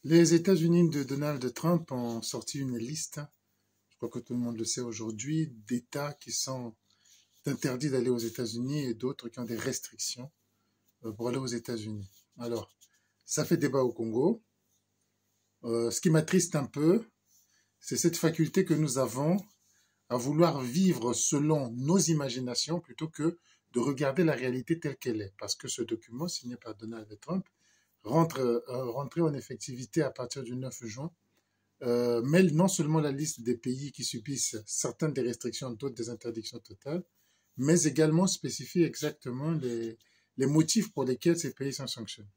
Les États-Unis de Donald Trump ont sorti une liste, je crois que tout le monde le sait aujourd'hui, d'États qui sont interdits d'aller aux États-Unis et d'autres qui ont des restrictions pour aller aux États-Unis. Alors, ça fait débat au Congo. Ce qui m'attriste un peu, c'est cette faculté que nous avons à vouloir vivre selon nos imaginations plutôt que de regarder la réalité telle qu'elle est. Parce que ce document signé par Donald Trump rentré en effectivité à partir du 9 juin, mêle non seulement la liste des pays qui subissent certaines des restrictions, d'autres des interdictions totales, mais également spécifie exactement les motifs pour lesquels ces pays sont sanctionnés.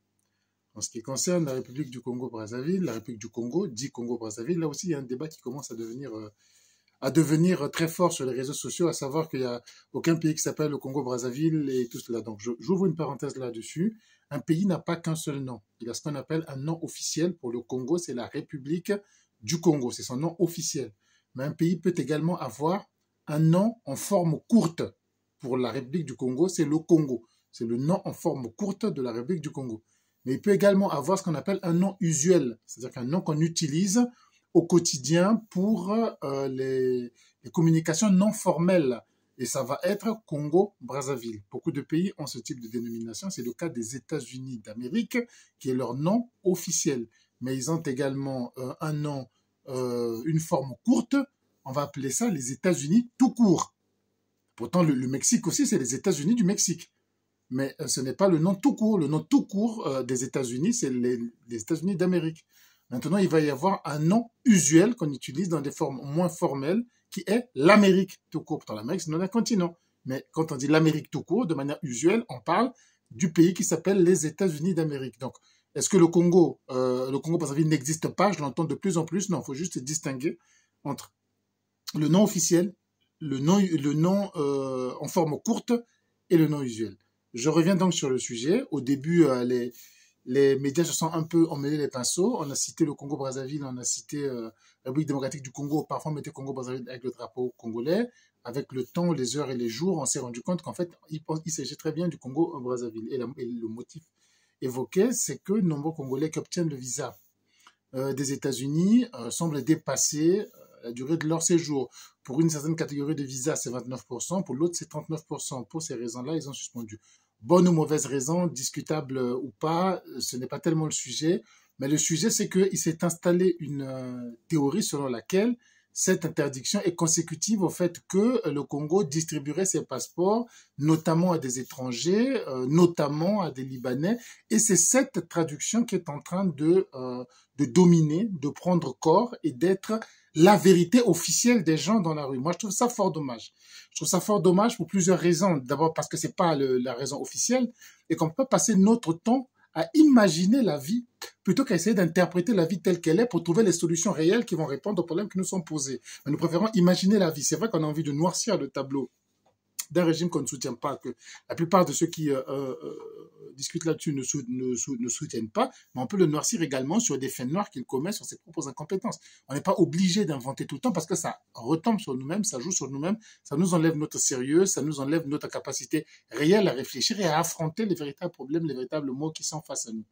En ce qui concerne la République du Congo-Brazzaville, la République du Congo, dit Congo-Brazzaville, là aussi il y a un débat qui commence à devenir très fort sur les réseaux sociaux, à savoir qu'il n'y a aucun pays qui s'appelle le Congo-Brazzaville et tout cela. Donc j'ouvre une parenthèse là-dessus. Un pays n'a pas qu'un seul nom. Il a ce qu'on appelle un nom officiel. Pour le Congo, c'est la République du Congo. C'est son nom officiel. Mais un pays peut également avoir un nom en forme courte. Pour la République du Congo, c'est le Congo. C'est le nom en forme courte de la République du Congo. Mais il peut également avoir ce qu'on appelle un nom usuel. C'est-à-dire qu'un nom qu'on utilise au quotidien pour les communications non formelles. Et ça va être Congo-Brazzaville. Beaucoup de pays ont ce type de dénomination. C'est le cas des États-Unis d'Amérique, qui est leur nom officiel. Mais ils ont également un nom, une forme courte. On va appeler ça les États-Unis tout court. Pourtant, le Mexique aussi, c'est les États-Unis du Mexique. Mais ce n'est pas le nom tout court. Le nom tout court des États-Unis, c'est les États-Unis d'Amérique. Maintenant, il va y avoir un nom usuel qu'on utilise dans des formes moins formelles, qui est l'Amérique tout court. Pourtant, l'Amérique, c'est un continent. Mais quand on dit l'Amérique tout court, de manière usuelle, on parle du pays qui s'appelle les États-Unis d'Amérique. Donc, est-ce que le Congo-Brazzaville n'existe pas? Je l'entends de plus en plus. Non, il faut juste distinguer entre le nom officiel, le nom en forme courte et le nom usuel. Je reviens donc sur le sujet. Au début, les médias se sont un peu emmêlés les pinceaux. On a cité le Congo-Brazzaville, on a cité la République démocratique du Congo. Parfois, on mettait Congo-Brazzaville avec le drapeau congolais. Avec le temps, les heures et les jours, on s'est rendu compte qu'en fait, il s'agit très bien du Congo-Brazzaville. Et le motif évoqué, c'est que de nombreux Congolais qui obtiennent le visa des États-Unis semblent dépasser la durée de leur séjour. Pour une certaine catégorie de visa, c'est 29%. Pour l'autre, c'est 39%. Pour ces raisons-là, ils ont suspendu. Bonne ou mauvaise raison, discutable ou pas, ce n'est pas tellement le sujet. Mais le sujet, c'est qu'il s'est installé une théorie selon laquelle cette interdiction est consécutive au fait que le Congo distribuerait ses passeports, notamment à des étrangers, notamment à des Libanais. Et c'est cette traduction qui est en train de dominer, de prendre corps et d'être la vérité officielle des gens dans la rue. Moi, je trouve ça fort dommage. Je trouve ça fort dommage pour plusieurs raisons. D'abord parce que c'est pas la raison officielle et qu'on peut passer notre temps à imaginer la vie plutôt qu'à essayer d'interpréter la vie telle qu'elle est pour trouver les solutions réelles qui vont répondre aux problèmes qui nous sont posés. Mais nous préférons imaginer la vie. C'est vrai qu'on a envie de noircir le tableau d'un régime qu'on ne soutient pas, que la plupart de ceux qui discutent là-dessus ne soutiennent pas, mais on peut le noircir également sur des faits noirs qu'il commet sur ses propres incompétences. On n'est pas obligé d'inventer tout le temps parce que ça retombe sur nous-mêmes, ça joue sur nous-mêmes, ça nous enlève notre sérieux, ça nous enlève notre capacité réelle à réfléchir et à affronter les véritables problèmes, les véritables mots qui sont face à nous.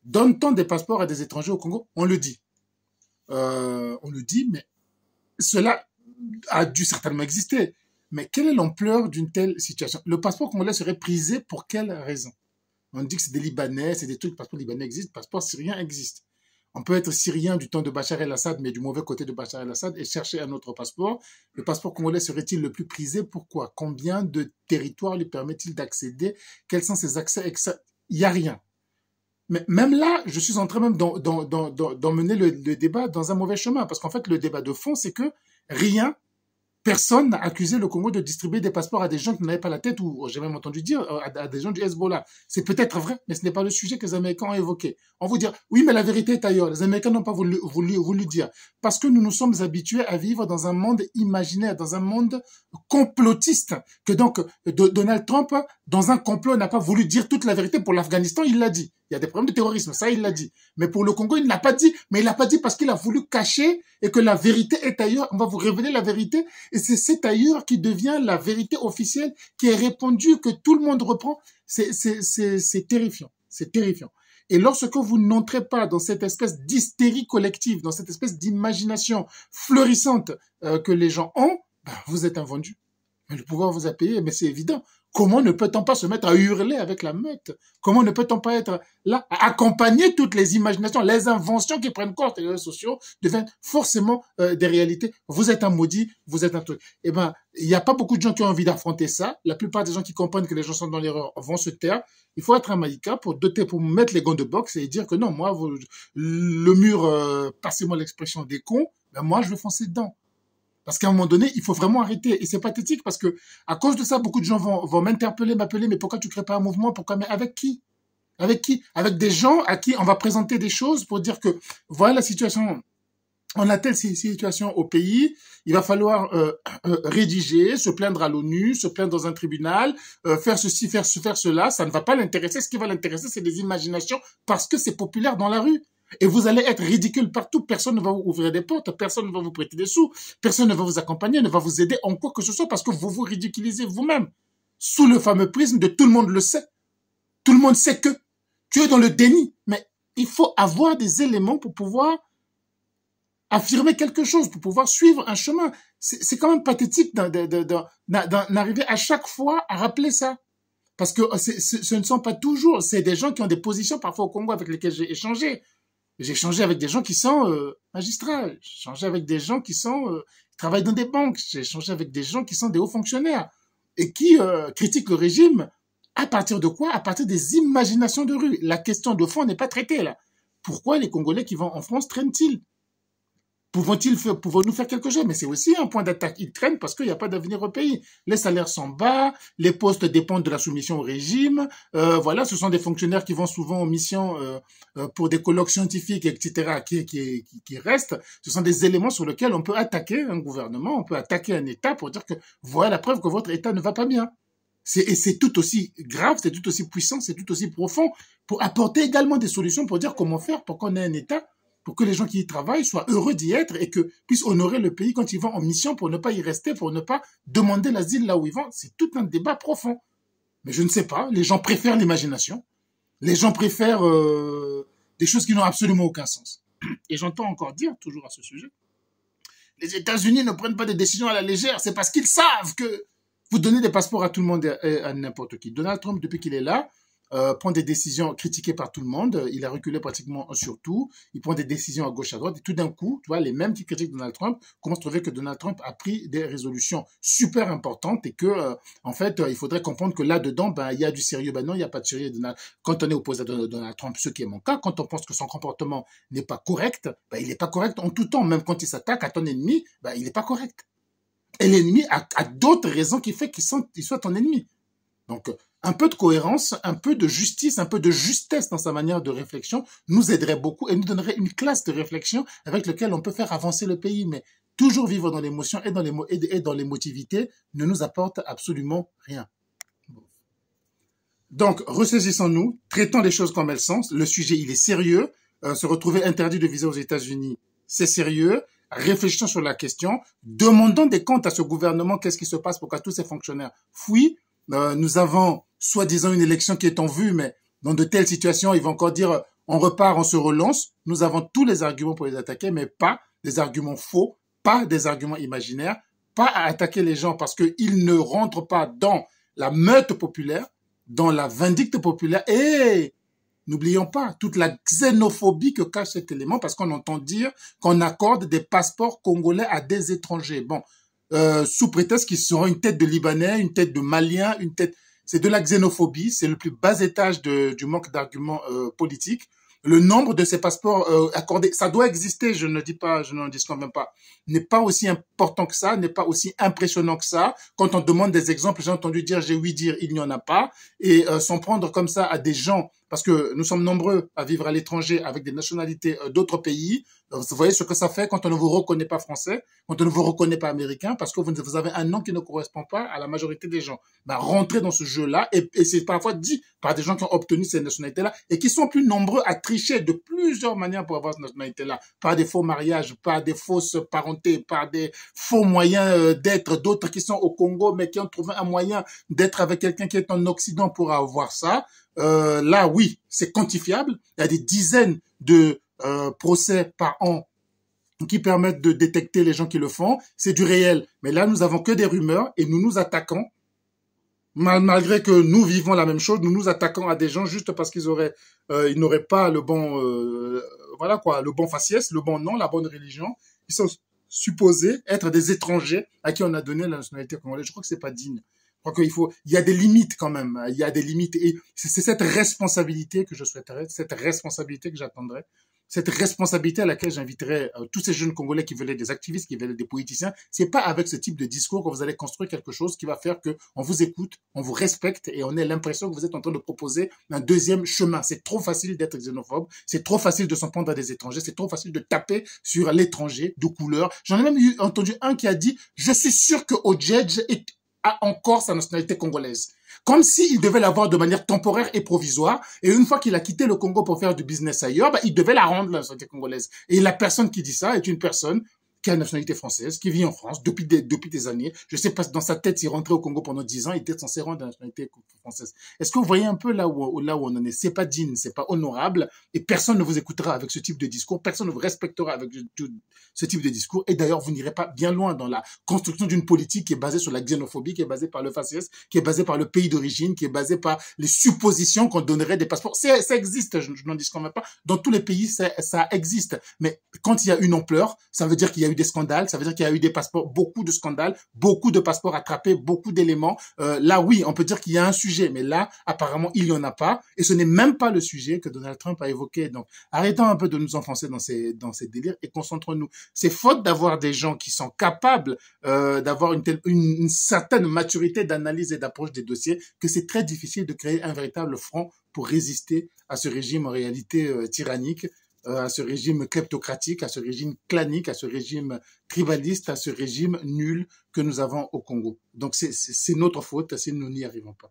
Donne-t-on des passeports à des étrangers au Congo? On le dit. Mais cela a dû certainement exister. Mais quelle est l'ampleur d'une telle situation? Le passeport congolais serait prisé pour quelle raison? On dit que c'est des Libanais, c'est des trucs, le passeport libanais existe, le passeport syrien existe. On peut être syrien du temps de Bachar el-Assad, mais du mauvais côté de Bachar el-Assad et chercher un autre passeport. Le passeport congolais serait-il le plus prisé? Pourquoi? Combien de territoires lui permet-il d'accéder? Quels sont ses accès? Il n'y a rien. Mais même là, je suis en train même d'emmener le débat dans un mauvais chemin. Parce qu'en fait, le débat de fond, c'est que personne n'a accusé le Congo de distribuer des passeports à des gens qui n'avaient pas la tête, ou j'ai même entendu dire à des gens du Hezbollah. C'est peut-être vrai, mais ce n'est pas le sujet que les Américains ont évoqué. On va dire, oui, mais la vérité est ailleurs. Les Américains n'ont pas voulu dire. Parce que nous nous sommes habitués à vivre dans un monde imaginaire, dans un monde complotiste. Que donc, Donald Trump, dans un complot, n'a pas voulu dire toute la vérité. Pour l'Afghanistan, il l'a dit. Il y a des problèmes de terrorisme, ça il l'a dit. Mais pour le Congo, il ne l'a pas dit. Mais il l'a pas dit parce qu'il a voulu cacher et que la vérité est ailleurs. On va vous révéler la vérité. Et c'est cet ailleurs qui devient la vérité officielle, qui est répandue, que tout le monde reprend. C'est terrifiant. C'est terrifiant. Et lorsque vous n'entrez pas dans cette espèce d'hystérie collective, dans cette espèce d'imagination florissante que les gens ont, ben, vous êtes un vendu. Mais le pouvoir vous a payé, mais c'est évident. Comment ne peut-on pas se mettre à hurler avec la meute? Comment ne peut-on pas être là, à accompagner toutes les imaginations, les inventions qui prennent corps, les réseaux sociaux deviennent forcément des réalités. Vous êtes un maudit, vous êtes un truc. Eh ben, il n'y a pas beaucoup de gens qui ont envie d'affronter ça. La plupart des gens qui comprennent que les gens sont dans l'erreur vont se taire. Il faut être un maïka pour mettre les gants de boxe et dire que non, moi, le mur, passez-moi l'expression des cons, ben moi, je vais foncer dedans. Parce qu'à un moment donné, il faut vraiment arrêter. Et c'est pathétique parce que, à cause de ça, beaucoup de gens vont m'interpeller, m'appeler, mais pourquoi tu crées pas un mouvement? Pourquoi? Mais avec qui? Avec qui? Avec des gens à qui on va présenter des choses pour dire que, voilà la situation. On a telle situation au pays, il va falloir rédiger, se plaindre à l'ONU, se plaindre dans un tribunal, faire ceci, faire cela. Ça ne va pas l'intéresser. Ce qui va l'intéresser, c'est des imaginations parce que c'est populaire dans la rue. Et vous allez être ridicule partout. Personne ne va vous ouvrir des portes, personne ne va vous prêter des sous, personne ne va vous accompagner, ne va vous aider en quoi que ce soit parce que vous vous ridiculisez vous-même. Sous le fameux prisme de tout le monde le sait. Tout le monde sait que tu es dans le déni. Mais il faut avoir des éléments pour pouvoir affirmer quelque chose, pour pouvoir suivre un chemin. C'est quand même pathétique d'arriver à chaque fois à rappeler ça. Parce que ce ne sont pas toujours, c'est des gens qui ont des positions parfois au Congo avec lesquels j'ai échangé. J'ai échangé avec des gens qui sont magistrats. J'ai échangé avec des gens qui travaillent dans des banques. J'ai échangé avec des gens qui sont des hauts fonctionnaires et qui critiquent le régime. À partir de quoi? À partir des imaginations de rue. La question de fond n'est pas traitée là. Pourquoi les Congolais qui vont en France traînent-ils? Pouvons-nous faire quelque chose? Mais c'est aussi un point d'attaque. Ils traînent parce qu'il n'y a pas d'avenir au pays. Les salaires sont bas, les postes dépendent de la soumission au régime. Voilà, ce sont des fonctionnaires qui vont souvent en mission pour des colloques scientifiques, etc., qui restent. Ce sont des éléments sur lesquels on peut attaquer un gouvernement, on peut attaquer un État pour dire que voilà la preuve que votre État ne va pas bien. Et c'est tout aussi grave, c'est tout aussi puissant, c'est tout aussi profond pour apporter également des solutions pour dire comment faire pour qu'on ait un État pour que les gens qui y travaillent soient heureux d'y être et que puissent honorer le pays quand ils vont en mission pour ne pas y rester, pour ne pas demander l'asile là où ils vont. C'est tout un débat profond. Mais je ne sais pas, les gens préfèrent l'imagination. Les gens préfèrent des choses qui n'ont absolument aucun sens. Et j'entends encore dire, toujours à ce sujet, les États-Unis ne prennent pas des décisions à la légère. C'est parce qu'ils savent que vous donnez des passeports à tout le monde et à n'importe qui. Donald Trump, depuis qu'il est là, prend des décisions critiquées par tout le monde. Il a reculé pratiquement sur tout. Il prend des décisions à gauche, à droite. Et tout d'un coup, tu vois, les mêmes qui critiquent Donald Trump commencent à trouver que Donald Trump a pris des résolutions super importantes et que, en fait, il faudrait comprendre que là-dedans, ben, il y a du sérieux. Ben non, il n'y a pas de sérieux. Quand on est opposé à Donald Trump, ce qui est mon cas, quand on pense que son comportement n'est pas correct, ben, il n'est pas correct en tout temps. Même quand il s'attaque à ton ennemi, ben, il n'est pas correct. Et l'ennemi a d'autres raisons qui fait qu'il soit ton ennemi. Donc, un peu de cohérence, un peu de justice, un peu de justesse dans sa manière de réflexion nous aiderait beaucoup et nous donnerait une classe de réflexion avec laquelle on peut faire avancer le pays. Mais toujours vivre dans l'émotion et dans l'émotivité ne nous apporte absolument rien. Donc, ressaisissons-nous, traitons les choses comme elles sont. Le sujet, il est sérieux. Se retrouver interdit de visa aux États-Unis, c'est sérieux. Réfléchissons sur la question. Demandons des comptes à ce gouvernement. Qu'est-ce qui se passe pour que tous ces fonctionnaires fuient? Nous avons soi-disant une élection qui est en vue, mais dans de telles situations, ils vont encore dire on repart, on se relance. Nous avons tous les arguments pour les attaquer, mais pas des arguments faux, pas des arguments imaginaires, pas à attaquer les gens parce qu'ils ne rentrent pas dans la meute populaire, dans la vindicte populaire. Et n'oublions pas toute la xénophobie que cache cet élément parce qu'on entend dire qu'on accorde des passeports congolais à des étrangers. Bon, sous prétexte qu'ils seront une tête de Libanais, une tête de Malien, une tête... C'est de la xénophobie, c'est le plus bas étage du manque d'arguments politiques. Le nombre de ces passeports accordés, ça doit exister, je n'en disconviens même pas, n'est pas aussi important que ça, n'est pas aussi impressionnant que ça. Quand on demande des exemples, j'ai entendu dire, j'ai ouï dire, il n'y en a pas. Et s'en prendre comme ça à des gens, parce que nous sommes nombreux à vivre à l'étranger avec des nationalités d'autres pays. Vous voyez ce que ça fait quand on ne vous reconnaît pas français, quand on ne vous reconnaît pas américain, parce que vous avez un nom qui ne correspond pas à la majorité des gens. Ben, rentrez dans ce jeu-là, et c'est parfois dit par des gens qui ont obtenu ces nationalités-là, et qui sont plus nombreux à tricher de plusieurs manières pour avoir cette nationalité-là, par des faux mariages, par des fausses parentés, par des faux moyens d'être, d'autres qui sont au Congo, mais qui ont trouvé un moyen d'être avec quelqu'un qui est en Occident pour avoir ça. là, oui, c'est quantifiable. Il y a des dizaines de procès par an qui permettent de détecter les gens qui le font. C'est du réel. Mais là, nous avons que des rumeurs et nous nous attaquons. Malgré que nous vivons la même chose, nous nous attaquons à des gens juste parce ils n'auraient pas le bon, voilà quoi, le bon faciès, le bon nom, la bonne religion. Ils sont supposés être des étrangers à qui on a donné la nationalité congolaise. Je crois que c'est pas digne. Je crois il y a des limites quand même. Il y a des limites et c'est cette responsabilité que je souhaiterais, cette responsabilité que j'attendrais, cette responsabilité à laquelle j'inviterais tous ces jeunes Congolais qui veulent être des activistes, qui veulent être des politiciens. C'est pas avec ce type de discours que vous allez construire quelque chose qui va faire que on vous écoute, on vous respecte et on ait l'impression que vous êtes en train de proposer un deuxième chemin. C'est trop facile d'être xénophobe, c'est trop facile de s'en prendre à des étrangers, c'est trop facile de taper sur l'étranger de couleur. J'en ai même entendu un qui a dit « Je suis sûr que Odjedj a encore sa nationalité congolaise ». Comme s'il devait l'avoir de manière temporaire et provisoire. Et une fois qu'il a quitté le Congo pour faire du business ailleurs, il devait la rendre, la nationalité congolaise. Et la personne qui dit ça est une personne qui a une nationalité française, qui vit en France depuis des années. Je sais pas, dans sa tête, s'il rentrait au Congo pendant 10 ans, il était censé rendre la nationalité française. Est-ce que vous voyez un peu là où on en est? C'est pas digne, c'est pas honorable, et personne ne vous écoutera avec ce type de discours, personne ne vous respectera avec ce type de discours, et d'ailleurs, vous n'irez pas bien loin dans la construction d'une politique qui est basée sur la xénophobie, qui est basée par le faciès, qui est basée par le pays d'origine, qui est basée par les suppositions qu'on donnerait des passeports. Ça existe, je n'en dis quand même pas. Dans tous les pays, ça existe. Mais quand il y a une ampleur, ça veut dire qu'il y a eu des scandales, ça veut dire qu'il y a eu des passeports, beaucoup de scandales, beaucoup de passeports attrapés, beaucoup d'éléments. Là, oui, on peut dire qu'il y a un sujet, mais là, apparemment, il y en a pas, et ce n'est même pas le sujet que Donald Trump a évoqué. Donc, arrêtons un peu de nous enfoncer dans ces délires et concentrons-nous. C'est faute d'avoir des gens qui sont capables d'avoir une certaine maturité d'analyse et d'approche des dossiers que c'est très difficile de créer un véritable front pour résister à ce régime en réalité tyrannique, à ce régime kleptocratique, à ce régime clanique, à ce régime tribaliste, à ce régime nul que nous avons au Congo. Donc c'est notre faute si nous n'y arrivons pas.